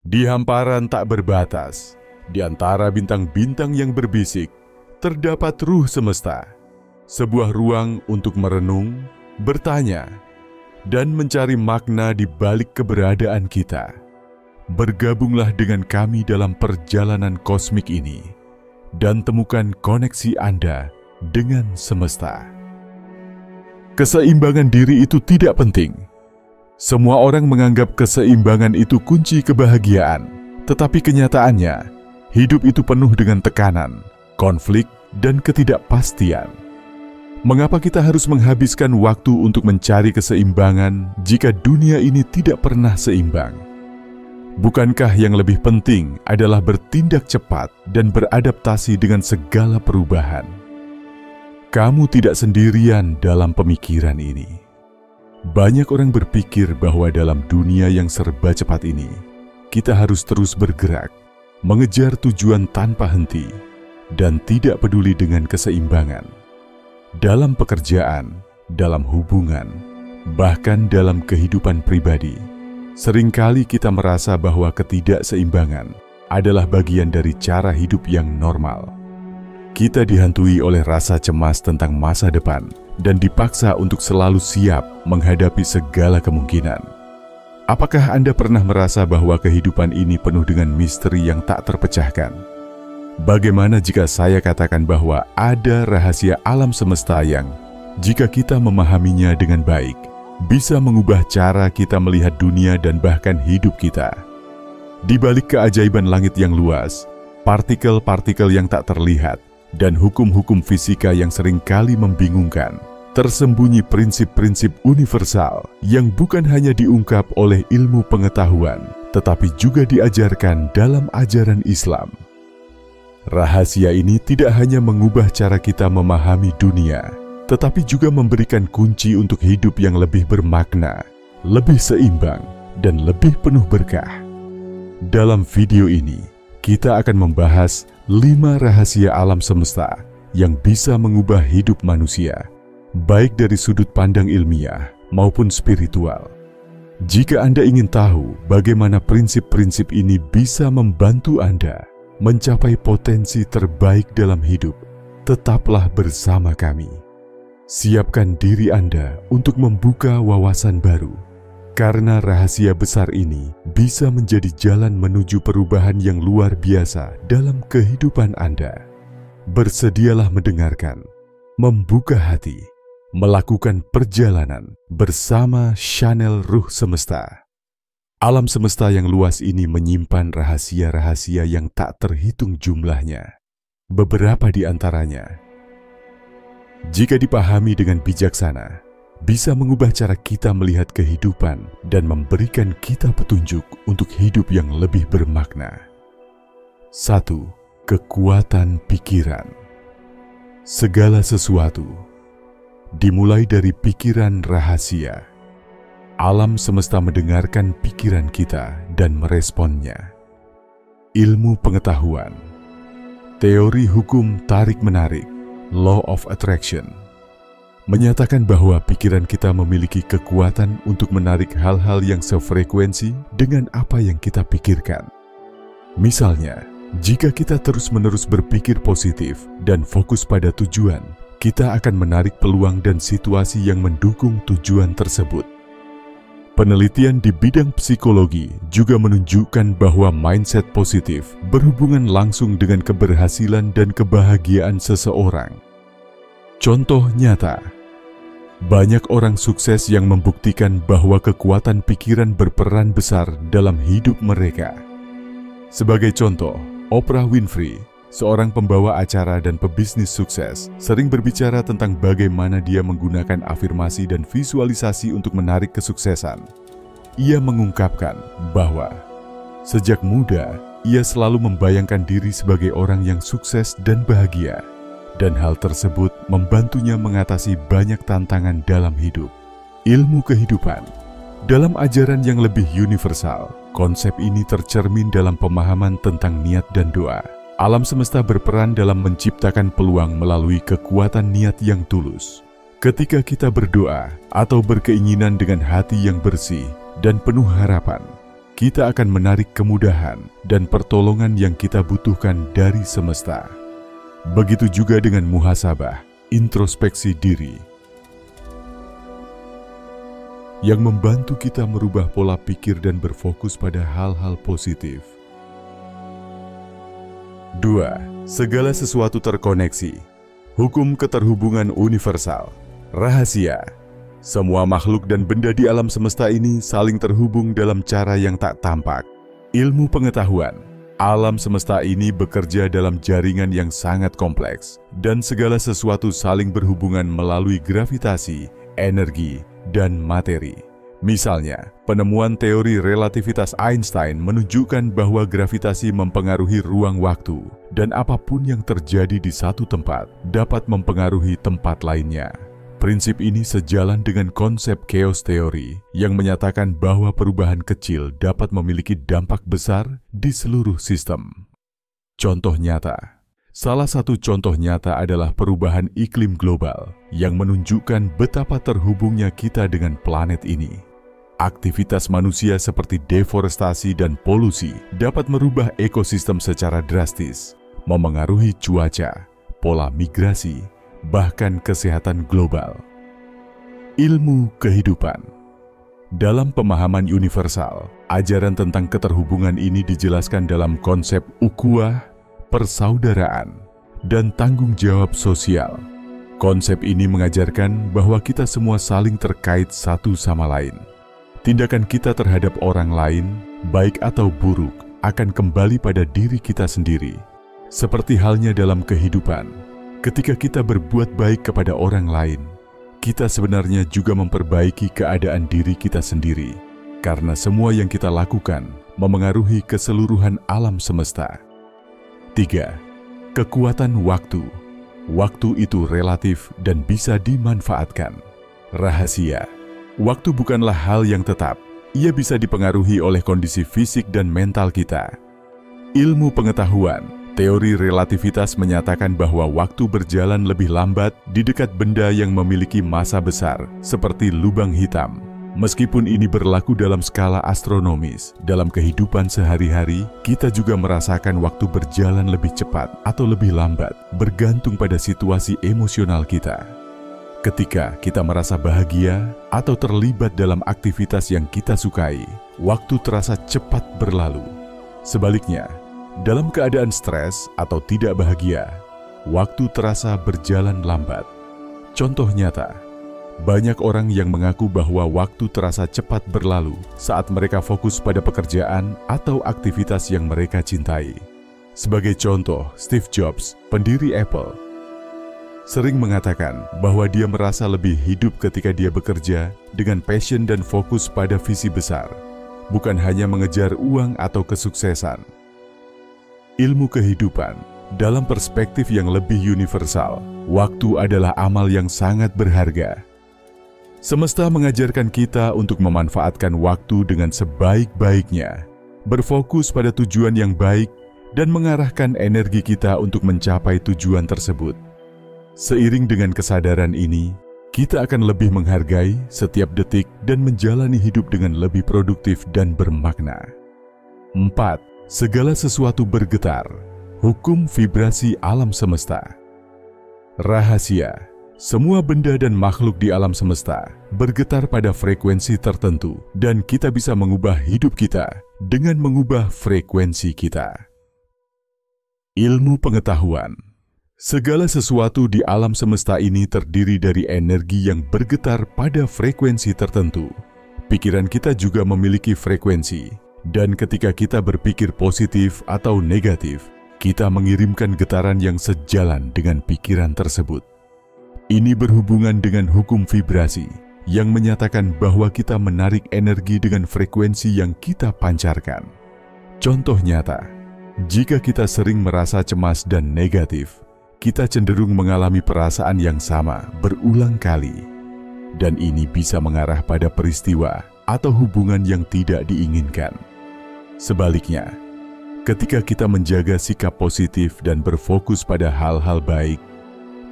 Di hamparan tak berbatas, di antara bintang-bintang yang berbisik, terdapat ruh semesta, sebuah ruang untuk merenung, bertanya, dan mencari makna di balik keberadaan kita. Bergabunglah dengan kami dalam perjalanan kosmik ini, dan temukan koneksi Anda dengan semesta. Keseimbangan diri itu tidak penting. Semua orang menganggap keseimbangan itu kunci kebahagiaan, tetapi kenyataannya, hidup itu penuh dengan tekanan, konflik, dan ketidakpastian. Mengapa kita harus menghabiskan waktu untuk mencari keseimbangan jika dunia ini tidak pernah seimbang? Bukankah yang lebih penting adalah bertindak cepat dan beradaptasi dengan segala perubahan? Kamu tidak sendirian dalam pemikiran ini. Banyak orang berpikir bahwa dalam dunia yang serba cepat ini, kita harus terus bergerak, mengejar tujuan tanpa henti, dan tidak peduli dengan keseimbangan. Dalam pekerjaan, dalam hubungan, bahkan dalam kehidupan pribadi, seringkali kita merasa bahwa ketidakseimbangan adalah bagian dari cara hidup yang normal. Kita dihantui oleh rasa cemas tentang masa depan dan dipaksa untuk selalu siap menghadapi segala kemungkinan. Apakah Anda pernah merasa bahwa kehidupan ini penuh dengan misteri yang tak terpecahkan? Bagaimana jika saya katakan bahwa ada rahasia alam semesta yang, jika kita memahaminya dengan baik, bisa mengubah cara kita melihat dunia dan bahkan hidup kita? Di balik keajaiban langit yang luas, partikel-partikel yang tak terlihat, dan hukum-hukum fisika yang seringkali membingungkan, tersembunyi prinsip-prinsip universal yang bukan hanya diungkap oleh ilmu pengetahuan, tetapi juga diajarkan dalam ajaran Islam. Rahasia ini tidak hanya mengubah cara kita memahami dunia, tetapi juga memberikan kunci untuk hidup yang lebih bermakna, lebih seimbang, dan lebih penuh berkah. Dalam video ini, kita akan membahas 5 rahasia alam semesta yang bisa mengubah hidup manusia, baik dari sudut pandang ilmiah maupun spiritual. Jika Anda ingin tahu bagaimana prinsip-prinsip ini bisa membantu Anda mencapai potensi terbaik dalam hidup, tetaplah bersama kami. Siapkan diri Anda untuk membuka wawasan baru, karena rahasia besar ini bisa menjadi jalan menuju perubahan yang luar biasa dalam kehidupan Anda. Bersedialah mendengarkan, membuka hati, melakukan perjalanan bersama Channel Ruh Semesta. Alam semesta yang luas ini menyimpan rahasia-rahasia yang tak terhitung jumlahnya. Beberapa di antaranya, jika dipahami dengan bijaksana, bisa mengubah cara kita melihat kehidupan dan memberikan kita petunjuk untuk hidup yang lebih bermakna. 1. Kekuatan pikiran. Segala sesuatu dimulai dari pikiran rahasia. Alam semesta mendengarkan pikiran kita dan meresponnya. Ilmu pengetahuan, teori hukum tarik-menarik, Law of Attraction, menyatakan bahwa pikiran kita memiliki kekuatan untuk menarik hal-hal yang sefrekuensi dengan apa yang kita pikirkan. Misalnya, jika kita terus-menerus berpikir positif dan fokus pada tujuan, kita akan menarik peluang dan situasi yang mendukung tujuan tersebut. Penelitian di bidang psikologi juga menunjukkan bahwa mindset positif berhubungan langsung dengan keberhasilan dan kebahagiaan seseorang. Contoh nyata, banyak orang sukses yang membuktikan bahwa kekuatan pikiran berperan besar dalam hidup mereka. Sebagai contoh, Oprah Winfrey, seorang pembawa acara dan pebisnis sukses, sering berbicara tentang bagaimana dia menggunakan afirmasi dan visualisasi untuk menarik kesuksesan. Ia mengungkapkan bahwa sejak muda, ia selalu membayangkan diri sebagai orang yang sukses dan bahagia, dan hal tersebut membantunya mengatasi banyak tantangan dalam hidup. Ilmu kehidupan. Dalam ajaran yang lebih universal, konsep ini tercermin dalam pemahaman tentang niat dan doa. Alam semesta berperan dalam menciptakan peluang melalui kekuatan niat yang tulus. Ketika kita berdoa atau berkeinginan dengan hati yang bersih dan penuh harapan, kita akan menarik kemudahan dan pertolongan yang kita butuhkan dari semesta. Begitu juga dengan muhasabah, introspeksi diri, yang membantu kita merubah pola pikir dan berfokus pada hal-hal positif. 2. Segala sesuatu terkoneksi. Hukum keterhubungan universal. Rahasia. Semua makhluk dan benda di alam semesta ini saling terhubung dalam cara yang tak tampak. Ilmu pengetahuan. Alam semesta ini bekerja dalam jaringan yang sangat kompleks, dan segala sesuatu saling berhubungan melalui gravitasi, energi, dan materi. Misalnya, penemuan teori relativitas Einstein menunjukkan bahwa gravitasi mempengaruhi ruang waktu, dan apapun yang terjadi di satu tempat dapat mempengaruhi tempat lainnya. Prinsip ini sejalan dengan konsep chaos theory yang menyatakan bahwa perubahan kecil dapat memiliki dampak besar di seluruh sistem. Contoh nyata. Salah satu contoh nyata adalah perubahan iklim global yang menunjukkan betapa terhubungnya kita dengan planet ini. Aktivitas manusia seperti deforestasi dan polusi dapat merubah ekosistem secara drastis, memengaruhi cuaca, pola migrasi, bahkan kesehatan global. Ilmu kehidupan. Dalam pemahaman universal, ajaran tentang keterhubungan ini dijelaskan dalam konsep ukhuwah, persaudaraan, dan tanggung jawab sosial. Konsep ini mengajarkan bahwa kita semua saling terkait satu sama lain. Tindakan kita terhadap orang lain, baik atau buruk, akan kembali pada diri kita sendiri. Seperti halnya dalam kehidupan, ketika kita berbuat baik kepada orang lain, kita sebenarnya juga memperbaiki keadaan diri kita sendiri, karena semua yang kita lakukan memengaruhi keseluruhan alam semesta. 3. Kekuatan waktu. Waktu itu relatif dan bisa dimanfaatkan. Rahasia. Waktu bukanlah hal yang tetap. Ia bisa dipengaruhi oleh kondisi fisik dan mental kita. Ilmu pengetahuan. Teori relativitas menyatakan bahwa waktu berjalan lebih lambat di dekat benda yang memiliki massa besar, seperti lubang hitam. Meskipun ini berlaku dalam skala astronomis, dalam kehidupan sehari-hari, kita juga merasakan waktu berjalan lebih cepat atau lebih lambat, bergantung pada situasi emosional kita. Ketika kita merasa bahagia atau terlibat dalam aktivitas yang kita sukai, waktu terasa cepat berlalu. Sebaliknya, dalam keadaan stres atau tidak bahagia, waktu terasa berjalan lambat. Contoh nyata, banyak orang yang mengaku bahwa waktu terasa cepat berlalu saat mereka fokus pada pekerjaan atau aktivitas yang mereka cintai. Sebagai contoh, Steve Jobs, pendiri Apple, sering mengatakan bahwa dia merasa lebih hidup ketika dia bekerja dengan passion dan fokus pada visi besar, bukan hanya mengejar uang atau kesuksesan. Ilmu kehidupan, dalam perspektif yang lebih universal, waktu adalah amal yang sangat berharga. Semesta mengajarkan kita untuk memanfaatkan waktu dengan sebaik-baiknya, berfokus pada tujuan yang baik, dan mengarahkan energi kita untuk mencapai tujuan tersebut. Seiring dengan kesadaran ini, kita akan lebih menghargai setiap detik dan menjalani hidup dengan lebih produktif dan bermakna. 4. Segala sesuatu bergetar. Hukum vibrasi alam semesta. Rahasia. Semua benda dan makhluk di alam semesta bergetar pada frekuensi tertentu, dan kita bisa mengubah hidup kita dengan mengubah frekuensi kita. Ilmu pengetahuan. Segala sesuatu di alam semesta ini terdiri dari energi yang bergetar pada frekuensi tertentu. Pikiran kita juga memiliki frekuensi. Dan ketika kita berpikir positif atau negatif, kita mengirimkan getaran yang sejalan dengan pikiran tersebut. Ini berhubungan dengan hukum vibrasi yang menyatakan bahwa kita menarik energi dengan frekuensi yang kita pancarkan. Contoh nyata, jika kita sering merasa cemas dan negatif, kita cenderung mengalami perasaan yang sama berulang kali. Dan ini bisa mengarah pada peristiwa atau hubungan yang tidak diinginkan. Sebaliknya, ketika kita menjaga sikap positif dan berfokus pada hal-hal baik,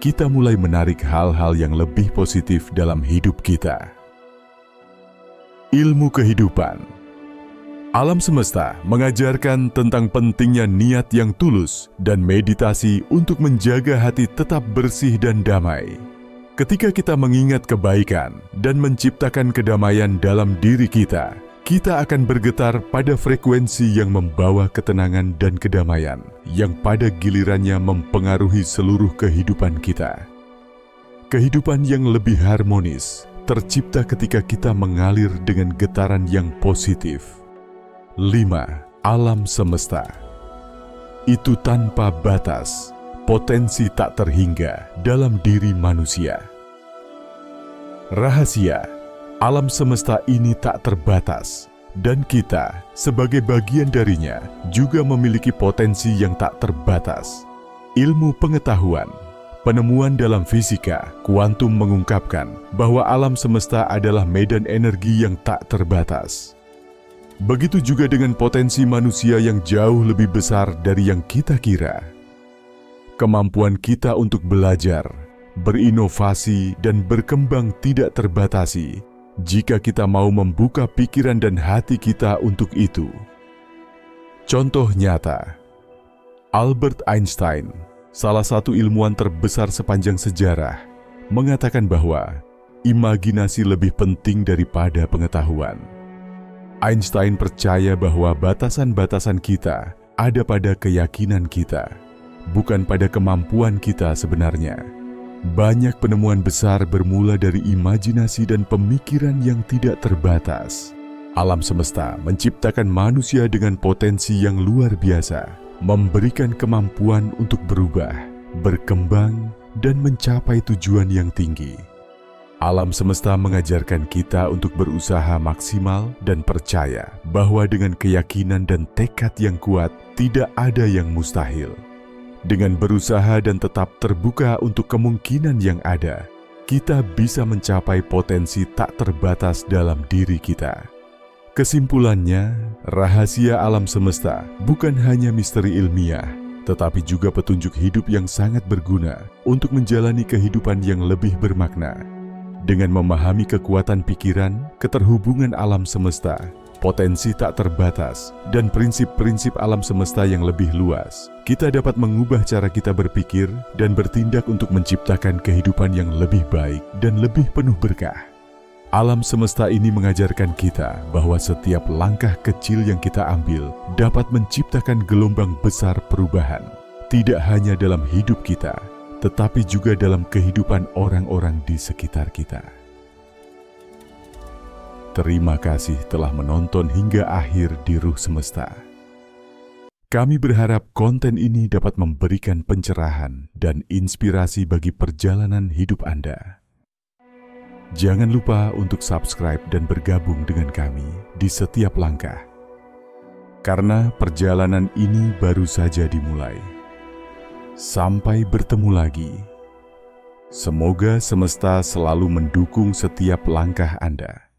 kita mulai menarik hal-hal yang lebih positif dalam hidup kita. Ilmu kehidupan. Alam semesta mengajarkan tentang pentingnya niat yang tulus dan meditasi untuk menjaga hati tetap bersih dan damai. Ketika kita mengingat kebaikan dan menciptakan kedamaian dalam diri kita, kita akan bergetar pada frekuensi yang membawa ketenangan dan kedamaian yang pada gilirannya mempengaruhi seluruh kehidupan kita. Kehidupan yang lebih harmonis tercipta ketika kita mengalir dengan getaran yang positif. 5. Alam semesta itu tanpa batas, potensi tak terhingga dalam diri manusia. Rahasia, alam semesta ini tak terbatas, dan kita sebagai bagian darinya juga memiliki potensi yang tak terbatas. Ilmu pengetahuan, penemuan dalam fisika, kuantum mengungkapkan bahwa alam semesta adalah medan energi yang tak terbatas. Begitu juga dengan potensi manusia yang jauh lebih besar dari yang kita kira. Kemampuan kita untuk belajar, berinovasi, dan berkembang tidak terbatasi jika kita mau membuka pikiran dan hati kita untuk itu. Contoh nyata, Albert Einstein, salah satu ilmuwan terbesar sepanjang sejarah, mengatakan bahwa imajinasi lebih penting daripada pengetahuan. Einstein percaya bahwa batasan-batasan kita ada pada keyakinan kita, bukan pada kemampuan kita sebenarnya. Banyak penemuan besar bermula dari imajinasi dan pemikiran yang tidak terbatas. Alam semesta menciptakan manusia dengan potensi yang luar biasa, memberikan kemampuan untuk berubah, berkembang, dan mencapai tujuan yang tinggi. Alam semesta mengajarkan kita untuk berusaha maksimal dan percaya bahwa dengan keyakinan dan tekad yang kuat, tidak ada yang mustahil. Dengan berusaha dan tetap terbuka untuk kemungkinan yang ada, kita bisa mencapai potensi tak terbatas dalam diri kita. Kesimpulannya, rahasia alam semesta bukan hanya misteri ilmiah, tetapi juga petunjuk hidup yang sangat berguna untuk menjalani kehidupan yang lebih bermakna. Dengan memahami kekuatan pikiran, keterhubungan alam semesta, potensi tak terbatas, dan prinsip-prinsip alam semesta yang lebih luas, kita dapat mengubah cara kita berpikir dan bertindak untuk menciptakan kehidupan yang lebih baik dan lebih penuh berkah. Alam semesta ini mengajarkan kita bahwa setiap langkah kecil yang kita ambil dapat menciptakan gelombang besar perubahan, tidak hanya dalam hidup kita, tetapi juga dalam kehidupan orang-orang di sekitar kita. Terima kasih telah menonton hingga akhir di Ruh Semesta. Kami berharap konten ini dapat memberikan pencerahan dan inspirasi bagi perjalanan hidup Anda. Jangan lupa untuk subscribe dan bergabung dengan kami di setiap langkah, karena perjalanan ini baru saja dimulai. Sampai bertemu lagi. Semoga semesta selalu mendukung setiap langkah Anda.